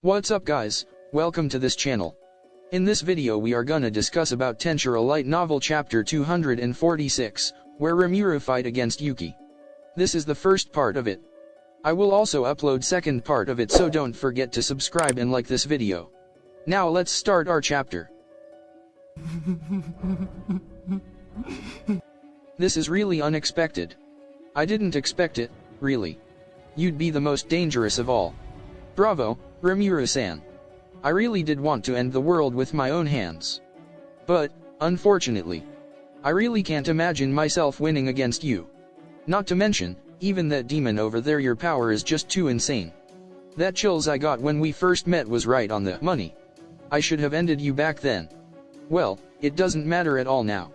What's up guys, welcome to this channel. In this video we are gonna discuss about Tensura Light Novel chapter 246, where Rimuru fight against Yuuki. This is the first part of it. I will also upload second part of it, so don't forget to subscribe and like this video. Now let's start our chapter. This is really unexpected. I didn't expect it, really. You'd be the most dangerous of all. Bravo, Rimuru-san. I really did want to end the world with my own hands. But, unfortunately, I really can't imagine myself winning against you. Not to mention, even that demon over there, your power is just too insane. That chills I got when we first met was right on the money. I should have ended you back then. Well, it doesn't matter at all now.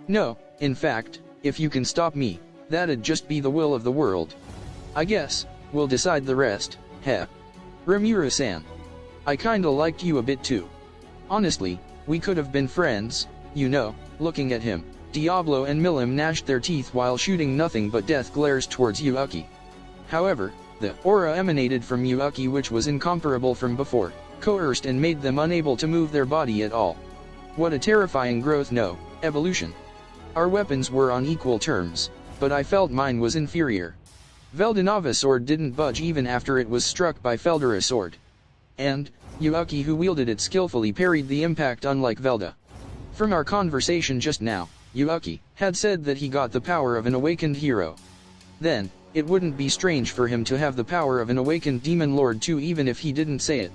No, in fact, if you can stop me, that'd just be the will of the world. I guess, we'll decide the rest, heh. Rimuru-san. I kinda liked you a bit too. Honestly, we could have been friends, you know. Looking at him, Diablo and Milim gnashed their teeth while shooting nothing but death glares towards Yukki. However, the aura emanated from Yukki, which was incomparable from before, coerced and made them unable to move their body at all. What a terrifying growth, no, evolution. Our weapons were on equal terms, but I felt mine was inferior. Veldanava's sword didn't budge even after it was struck by Feldura's sword. And, Yukki, who wielded it skillfully, parried the impact unlike Velda. From our conversation just now, Yukki had said that he got the power of an awakened hero. Then, it wouldn't be strange for him to have the power of an awakened demon lord too, even if he didn't say it.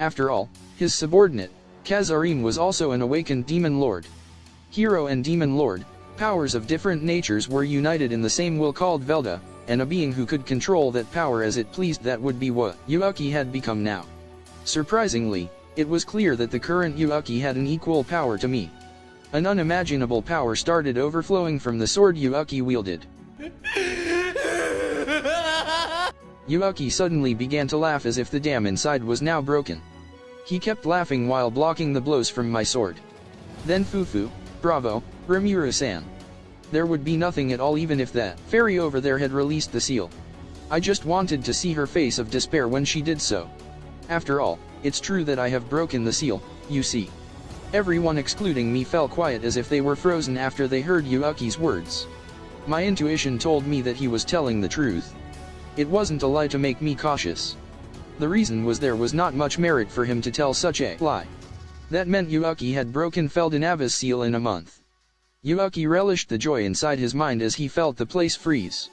After all, his subordinate, Kazurim, was also an awakened demon lord. Hero and demon lord, powers of different natures, were united in the same will called Velda, and a being who could control that power as it pleased. That would be what Yukki had become now. Surprisingly, it was clear that the current Yukki had an equal power to me. An unimaginable power started overflowing from the sword Yukki wielded. Yukki suddenly began to laugh as if the dam inside was now broken. He kept laughing while blocking the blows from my sword. Then Fufu, bravo, Rimuru-san. There would be nothing at all even if that fairy over there had released the seal. I just wanted to see her face of despair when she did so. After all, it's true that I have broken the seal, you see. Everyone excluding me fell quiet as if they were frozen after they heard Yukki's words. My intuition told me that he was telling the truth. It wasn't a lie to make me cautious. The reason was there was not much merit for him to tell such a lie. That meant Yukki had broken Veldanava's seal in a month. Yukki relished the joy inside his mind as he felt the place freeze.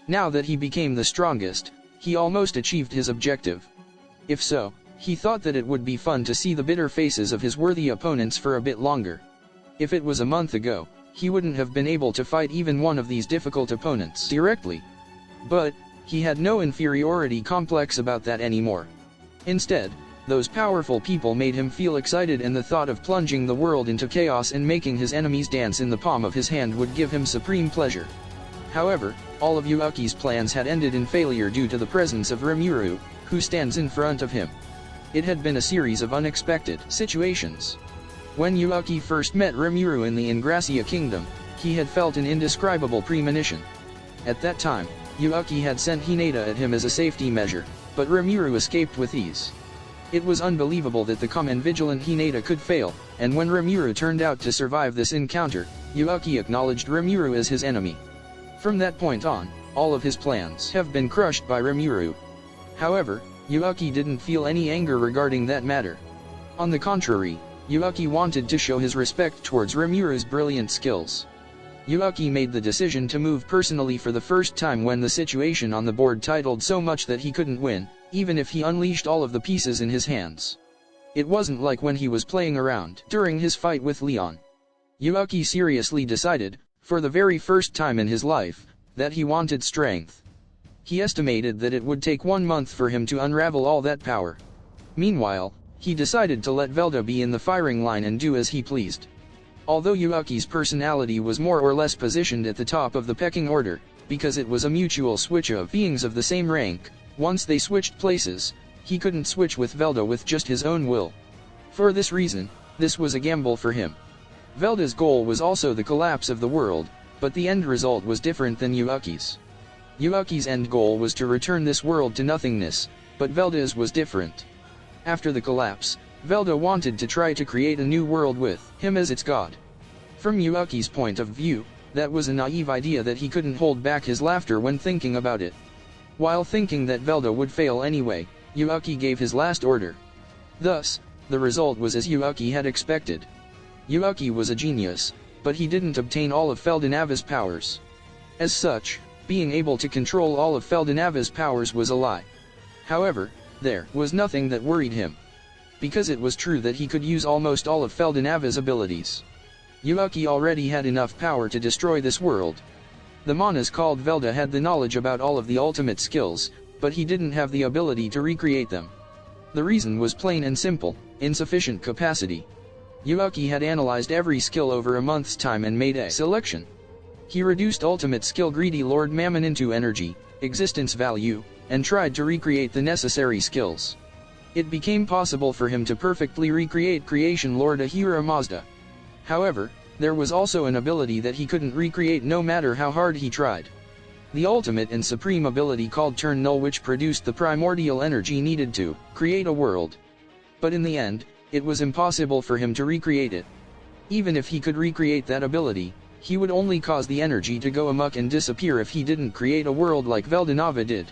Now that he became the strongest, he almost achieved his objective. If so, he thought that it would be fun to see the bitter faces of his worthy opponents for a bit longer. If it was a month ago, he wouldn't have been able to fight even one of these difficult opponents directly. But, he had no inferiority complex about that anymore. Instead, those powerful people made him feel excited, and the thought of plunging the world into chaos and making his enemies dance in the palm of his hand would give him supreme pleasure. However, all of Yukki's plans had ended in failure due to the presence of Rimuru, who stands in front of him. It had been a series of unexpected situations. When Yukki first met Rimuru in the Ingrassia Kingdom, he had felt an indescribable premonition. At that time, Yukki had sent Hinata at him as a safety measure, but Rimuru escaped with ease. It was unbelievable that the calm and vigilant Hinata could fail, and when Rimuru turned out to survive this encounter, Yukki acknowledged Rimuru as his enemy. From that point on, all of his plans have been crushed by Rimuru. However, Yukki didn't feel any anger regarding that matter. On the contrary, Yukki wanted to show his respect towards Rimuru's brilliant skills. Yukki made the decision to move personally for the first time when the situation on the board titled so much that he couldn't win, even if he unleashed all of the pieces in his hands. It wasn't like when he was playing around during his fight with Leon. Yukki seriously decided, for the very first time in his life, that he wanted strength. He estimated that it would take 1 month for him to unravel all that power. Meanwhile, he decided to let Velda be in the firing line and do as he pleased. Although Yukki's personality was more or less positioned at the top of the pecking order, because it was a mutual switch of beings of the same rank, once they switched places, he couldn't switch with Velda with just his own will. For this reason, this was a gamble for him. Velda's goal was also the collapse of the world, but the end result was different than Yukki's. Yukki's end goal was to return this world to nothingness, but Velda's was different. After the collapse, Velda wanted to try to create a new world with him as its god. From Yukki's point of view, that was a naive idea that he couldn't hold back his laughter when thinking about it. While thinking that Velda would fail anyway, Yukki gave his last order. Thus, the result was as Yukki had expected. Yukki was a genius, but he didn't obtain all of Veldanava's powers. As such, being able to control all of Veldanava's powers was a lie. However, there was nothing that worried him. Because it was true that he could use almost all of Veldanava's abilities. Yukki already had enough power to destroy this world. The manas called Velda had the knowledge about all of the ultimate skills, but he didn't have the ability to recreate them. The reason was plain and simple: insufficient capacity. Yukki had analyzed every skill over a month's time and made a selection. He reduced ultimate skill Greedy Lord Mammon into energy, existence value, and tried to recreate the necessary skills. It became possible for him to perfectly recreate Creation Lord Ahura Mazda. However, there was also an ability that he couldn't recreate no matter how hard he tried. The ultimate and supreme ability called Turn Null, which produced the primordial energy needed to create a world. But in the end, it was impossible for him to recreate it. Even if he could recreate that ability, he would only cause the energy to go amok and disappear if he didn't create a world like Veldanava did.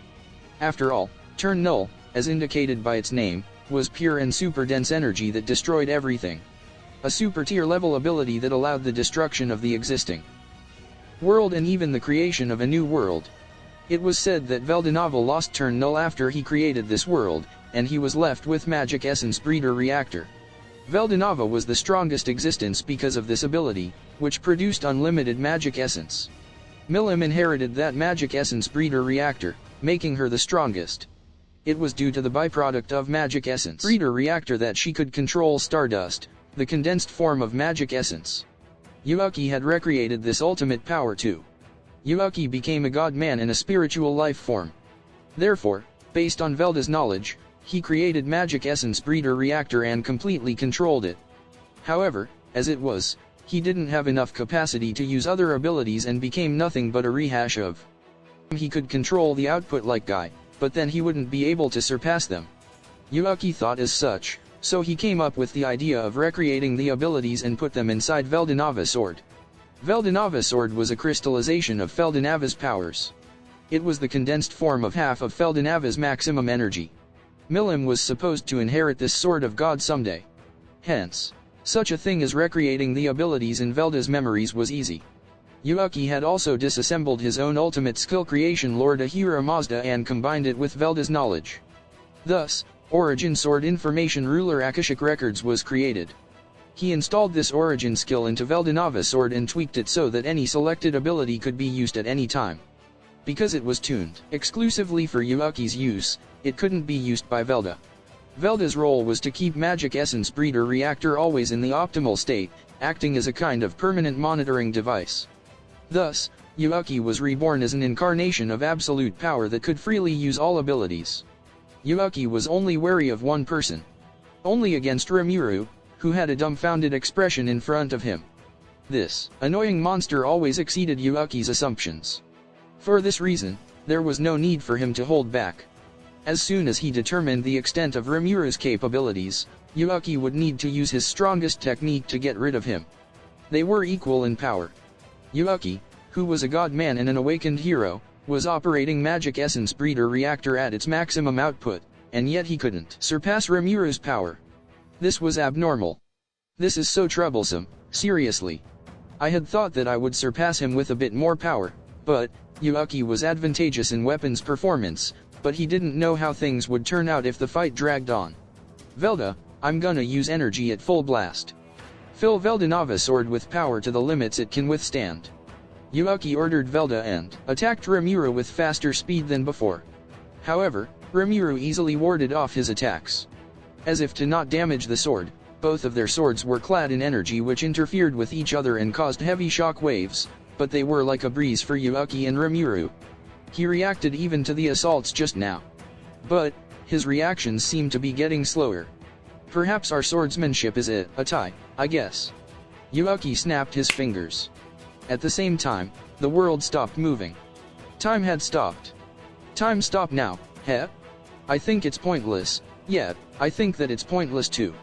After all, Turn Null, as indicated by its name, was pure and super dense energy that destroyed everything. A super tier level ability that allowed the destruction of the existing world and even the creation of a new world. It was said that Veldanava lost Turn Null after he created this world, and he was left with Magic Essence Breeder Reactor. Veldanava was the strongest existence because of this ability, which produced unlimited magic essence. Milim inherited that Magic Essence Breeder Reactor, making her the strongest. It was due to the byproduct of Magic Essence Breeder Reactor that she could control Stardust, the condensed form of magic essence. Yukki had recreated this ultimate power too. Yukki became a god-man and a spiritual life form. Therefore, based on Velda's knowledge, he created Magic Essence Breeder Reactor and completely controlled it. However, as it was, he didn't have enough capacity to use other abilities and became nothing but a rehash of. He could control the output like Guy, but then he wouldn't be able to surpass them. Yukki thought as such, so he came up with the idea of recreating the abilities and put them inside Veldanava Sword. Veldanava Sword was a crystallization of Veldanava's powers. It was the condensed form of half of Veldanava's maximum energy. Milim was supposed to inherit this Sword of God someday. Hence, such a thing as recreating the abilities in Velda's memories was easy. Yukki had also disassembled his own ultimate skill Creation Lord Ahura Mazda and combined it with Velda's knowledge. Thus, Origin Sword Information Ruler Akashic Records was created. He installed this origin skill into Veldanava Sword and tweaked it so that any selected ability could be used at any time. Because it was tuned exclusively for Yukki's use, it couldn't be used by Velda. Velda's role was to keep Magic Essence Breeder Reactor always in the optimal state, acting as a kind of permanent monitoring device. Thus, Yukki was reborn as an incarnation of absolute power that could freely use all abilities. Yukki was only wary of one person. Only against Rimuru, who had a dumbfounded expression in front of him. This annoying monster always exceeded Yukki's assumptions. For this reason, there was no need for him to hold back. As soon as he determined the extent of Rimuru's capabilities, Yukki would need to use his strongest technique to get rid of him. They were equal in power. Yukki, who was a god-man and an awakened hero, was operating Magic Essence Breeder Reactor at its maximum output, and yet he couldn't surpass Rimuru's power. This was abnormal. This is so troublesome, seriously. I had thought that I would surpass him with a bit more power, but Yukki was advantageous in weapons performance, but he didn't know how things would turn out if the fight dragged on. Velda, I'm gonna use energy at full blast. Fill Veldanava Sword with power to the limits it can withstand. Yukki ordered Velda and attacked Rimuru with faster speed than before. However, Rimuru easily warded off his attacks. As if to not damage the sword, both of their swords were clad in energy which interfered with each other and caused heavy shock waves, but they were like a breeze for Yukki and Rimuru. He reacted even to the assaults just now. But, his reactions seem to be getting slower. Perhaps our swordsmanship is a tie, I guess. Yukki snapped his fingers. At the same time, the world stopped moving. Time had stopped. Time stopped now, heh? I think it's pointless, Yeah, I think that it's pointless too.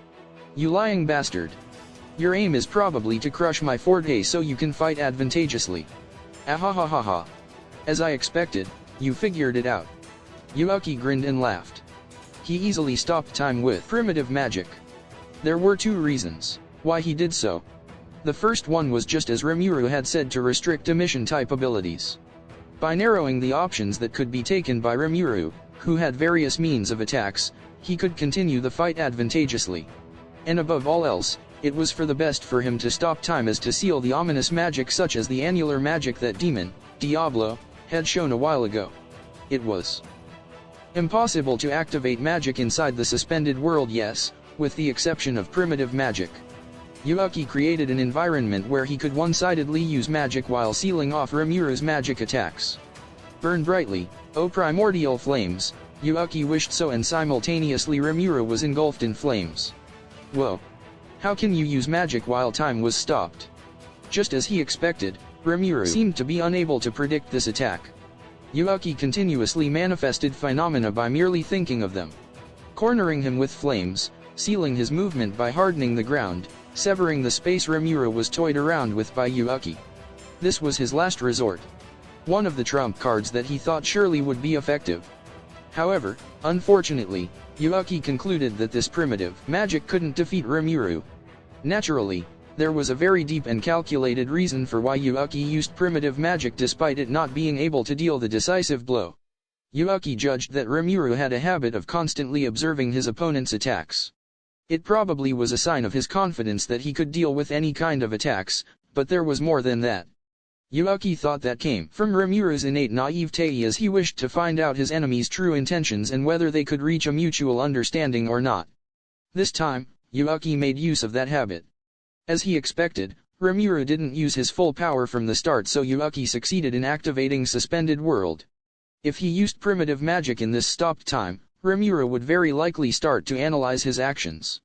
You lying bastard. Your aim is probably to crush my forte so you can fight advantageously. Ahahahaha. As I expected, you figured it out. Yuuki grinned and laughed. He easily stopped time with primitive magic. There were two reasons why he did so. The first one was just as Rimuru had said, to restrict emission-type abilities. By narrowing the options that could be taken by Rimuru, who had various means of attacks, he could continue the fight advantageously. And above all else, it was for the best for him to stop time as to seal the ominous magic such as the annular magic that Demon, Diablo, had shown a while ago. It was impossible to activate magic inside the suspended world, yes, with the exception of primitive magic. Yuuki created an environment where he could one-sidedly use magic while sealing off Rimuru's magic attacks. Burn brightly, O primordial flames, Yuuki wished so, and simultaneously Rimuru was engulfed in flames. Whoa. How can you use magic while time was stopped? Just as he expected, Rimuru seemed to be unable to predict this attack. Yuuki continuously manifested phenomena by merely thinking of them. Cornering him with flames, sealing his movement by hardening the ground, severing the space Rimuru was toyed around with by Yuuki. This was his last resort. One of the trump cards that he thought surely would be effective. However, unfortunately, Yuuki concluded that this primitive magic couldn't defeat Rimuru. Naturally, there was a very deep and calculated reason for why Yuuki used primitive magic despite it not being able to deal the decisive blow. Yuuki judged that Rimuru had a habit of constantly observing his opponent's attacks. It probably was a sign of his confidence that he could deal with any kind of attacks, but there was more than that. Yuuki thought that came from Rimuru's innate naivete, as he wished to find out his enemy's true intentions and whether they could reach a mutual understanding or not. This time, Yuuki made use of that habit. As he expected, Rimuru didn't use his full power from the start, so Yuuki succeeded in activating Suspended World. If he used primitive magic in this stopped time, Rimuru would very likely start to analyze his actions.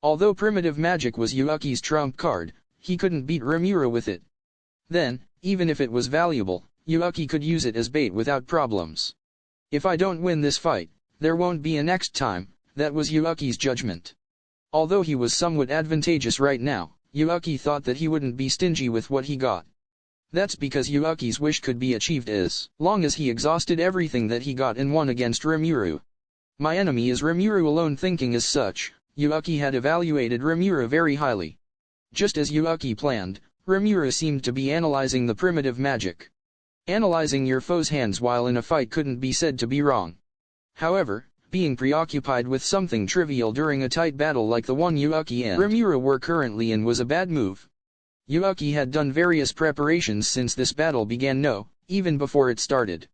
Although primitive magic was Yuuki's trump card, he couldn't beat Rimuru with it. Then, even if it was valuable, Yuuki could use it as bait without problems. If I don't win this fight, there won't be a next time, that was Yuuki's judgment. Although he was somewhat advantageous right now, Yuuki thought that he wouldn't be stingy with what he got. That's because Yuuki's wish could be achieved as long as he exhausted everything that he got and won against Rimuru. My enemy is Rimuru alone. Thinking as such, Yuuki had evaluated Rimuru very highly. Just as Yuuki planned, Rimuru seemed to be analyzing the primitive magic. Analyzing your foe's hands while in a fight couldn't be said to be wrong. However, being preoccupied with something trivial during a tight battle like the one Yuuki and Rimuru were currently in was a bad move. Yuuki had done various preparations since this battle began, even before it started.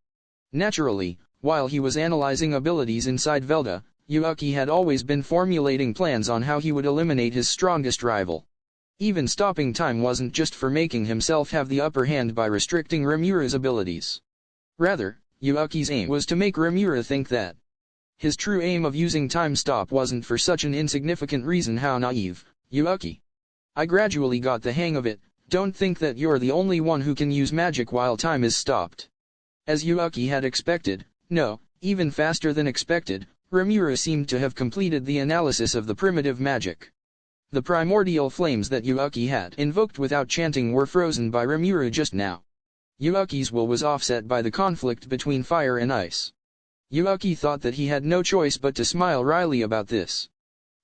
Naturally, while he was analyzing abilities inside Velda, Yuuki had always been formulating plans on how he would eliminate his strongest rival. Even stopping time wasn't just for making himself have the upper hand by restricting Rimuru's abilities. Rather, Yuuki's aim was to make Rimuru think that his true aim of using time stop wasn't for such an insignificant reason. How naive, Yuuki. I gradually got the hang of it. Don't think that you're the only one who can use magic while time is stopped. As Yuuki had expected, even faster than expected, Rimuru seemed to have completed the analysis of the primitive magic. The primordial flames that Yuuki had invoked without chanting were frozen by Rimuru just now. Yuuki's will was offset by the conflict between fire and ice. Yuuki thought that he had no choice but to smile wryly about this.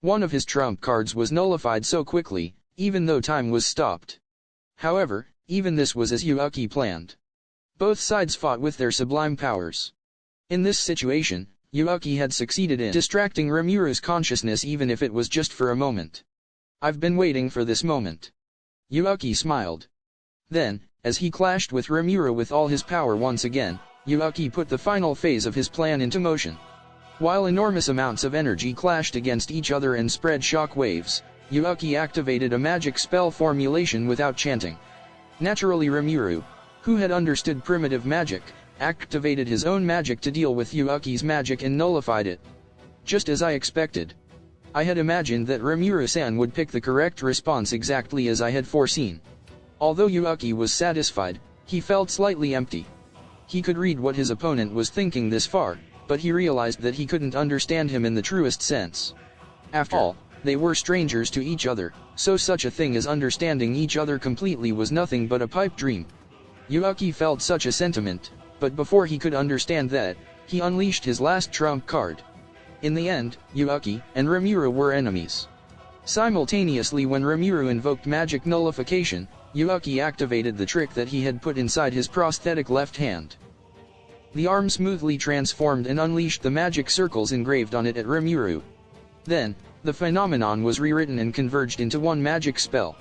One of his trump cards was nullified so quickly, even though time was stopped. However, even this was as Yuuki planned. Both sides fought with their sublime powers. In this situation, Yuuki had succeeded in distracting Rimuru's consciousness, even if it was just for a moment. I've been waiting for this moment. Yuuki smiled. Then, as he clashed with Rimuru with all his power once again, Yuuki put the final phase of his plan into motion. While enormous amounts of energy clashed against each other and spread shock waves, Yuuki activated a magic spell formulation without chanting. Naturally, Rimuru, who had understood primitive magic, activated his own magic to deal with Yuuki's magic and nullified it. Just as I expected. I had imagined that Rimuru-san would pick the correct response exactly as I had foreseen. Although Yuuki was satisfied, he felt slightly empty. He could read what his opponent was thinking this far. but he realized that he couldn't understand him in the truest sense. After all, they were strangers to each other, so such a thing as understanding each other completely was nothing but a pipe dream. Yuuki felt such a sentiment, but before he could understand that, he unleashed his last trump card. In the end, Yuuki and Rimuru were enemies. Simultaneously, when Rimuru invoked magic nullification, Yuuki activated the trick that he had put inside his prosthetic left hand. The arm smoothly transformed and unleashed the magic circles engraved on it at Rimuru. Then, the phenomenon was rewritten and converged into one magic spell.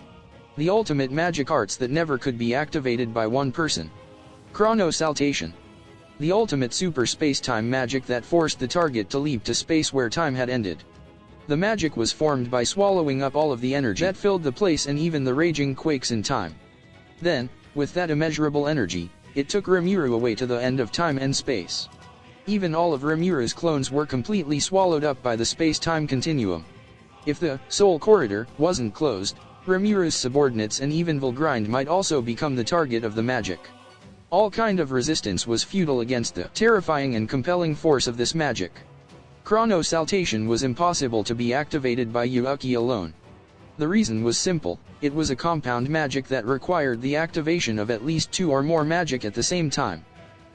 The ultimate magic arts that never could be activated by one person. Chrono Saltation. The ultimate super space-time magic that forced the target to leap to space where time had ended. The magic was formed by swallowing up all of the energy that filled the place and even the raging quakes in time. Then, with that immeasurable energy, it took Rimuru away to the end of time and space. Even all of Rimuru's clones were completely swallowed up by the space-time continuum. If the soul corridor wasn't closed, Rimuru's subordinates and even Velgrind might also become the target of the magic. All kind of resistance was futile against the terrifying and compelling force of this magic. Chrono Saltation was impossible to be activated by Yuuki alone. The reason was simple: it was a compound magic that required the activation of at least 2 or more magic at the same time.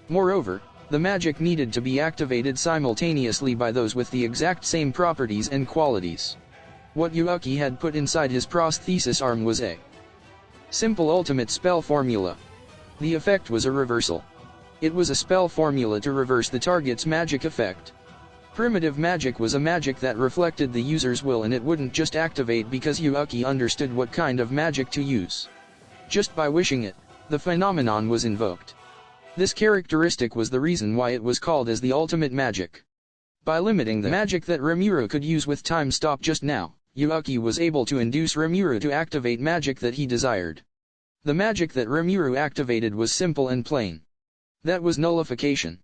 Moreover, the magic needed to be activated simultaneously by those with the exact same properties and qualities. What Yuuki had put inside his prosthesis arm was a simple ultimate spell formula. The effect was a reversal. It was a spell formula to reverse the target's magic effect. Primitive magic was a magic that reflected the user's will, and it wouldn't just activate because Yuuki understood what kind of magic to use. Just by wishing it, the phenomenon was invoked. This characteristic was the reason why it was called as the ultimate magic. By limiting the magic that Rimuru could use with time stop just now, Yuuki was able to induce Rimuru to activate magic that he desired. The magic that Rimuru activated was simple and plain. That was nullification.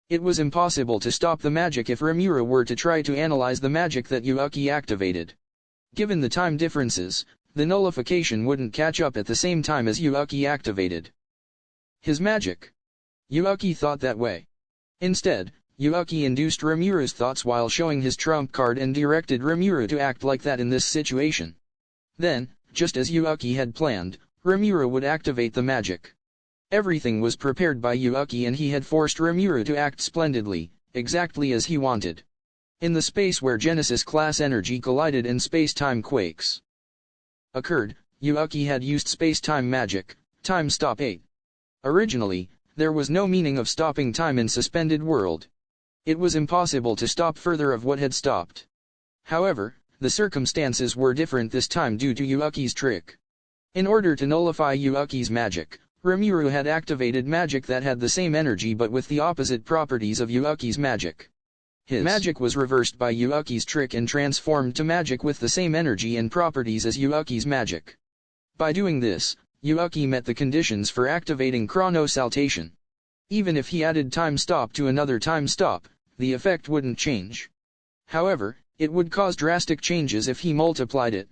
It was impossible to stop the magic if Rimuru were to try to analyze the magic that Yuuki activated. Given the time differences, the nullification wouldn't catch up at the same time as Yuuki activated his magic. Yuuki thought that way. Instead, Yuuki induced Rimuru's thoughts while showing his trump card and directed Rimuru to act like that in this situation. Then, just as Yuuki had planned, Rimuru would activate the magic. Everything was prepared by Yuuki, and he had forced Rimuru to act splendidly, exactly as he wanted. In the space where Genesis-class energy collided and space-time quakes occurred, Yuuki had used space-time magic, Time Stop 8. Originally, there was no meaning of stopping time in suspended world. It was impossible to stop further of what had stopped. However, the circumstances were different this time due to Yuuki's trick. In order to nullify Yuuki's magic, Rimuru had activated magic that had the same energy but with the opposite properties of Yuuki's magic. His magic was reversed by Yuuki's trick and transformed to magic with the same energy and properties as Yuuki's magic. By doing this, Yuuki met the conditions for activating Chrono Saltation. Even if he added time stop to another time stop, the effect wouldn't change. However, it would cause drastic changes if he multiplied it.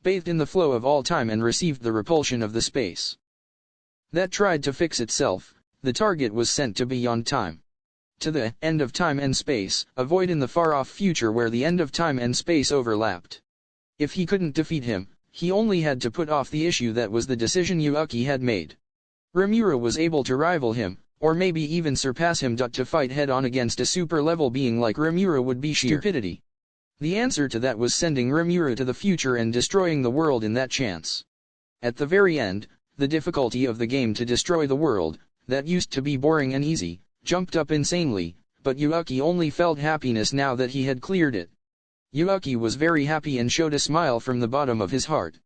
Bathed in the flow of all time and received the repulsion of the space that tried to fix itself, the target was sent to beyond time. To the end of time and space, a void in the far-off future where the end of time and space overlapped. If he couldn't defeat him, he only had to put off the issue that was the decision Yuuki had made. Rimuru was able to rival him, or maybe even surpass him. To fight head-on against a super-level being like Rimuru would be sheer stupidity. The answer to that was sending Rimuru to the future and destroying the world in that chance. At the very end, the difficulty of the game to destroy the world, that used to be boring and easy, jumped up insanely, but Yuuki only felt happiness now that he had cleared it. Yuuki was very happy and showed a smile from the bottom of his heart.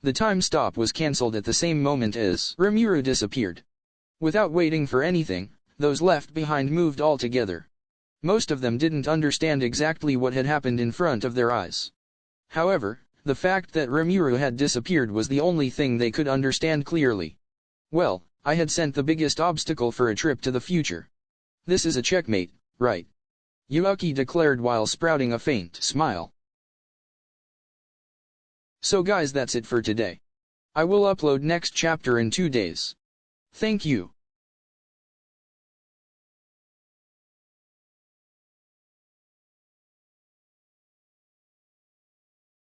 The time stop was cancelled at the same moment as Rimuru disappeared. Without waiting for anything, those left behind moved all together. Most of them didn't understand exactly what had happened in front of their eyes. However, the fact that Rimuru had disappeared was the only thing they could understand clearly. Well, I had sent the biggest obstacle for a trip to the future. This is a checkmate, right? Yuuki declared while sprouting a faint smile. So guys, that's it for today. I will upload next chapter in 2 days. Thank you.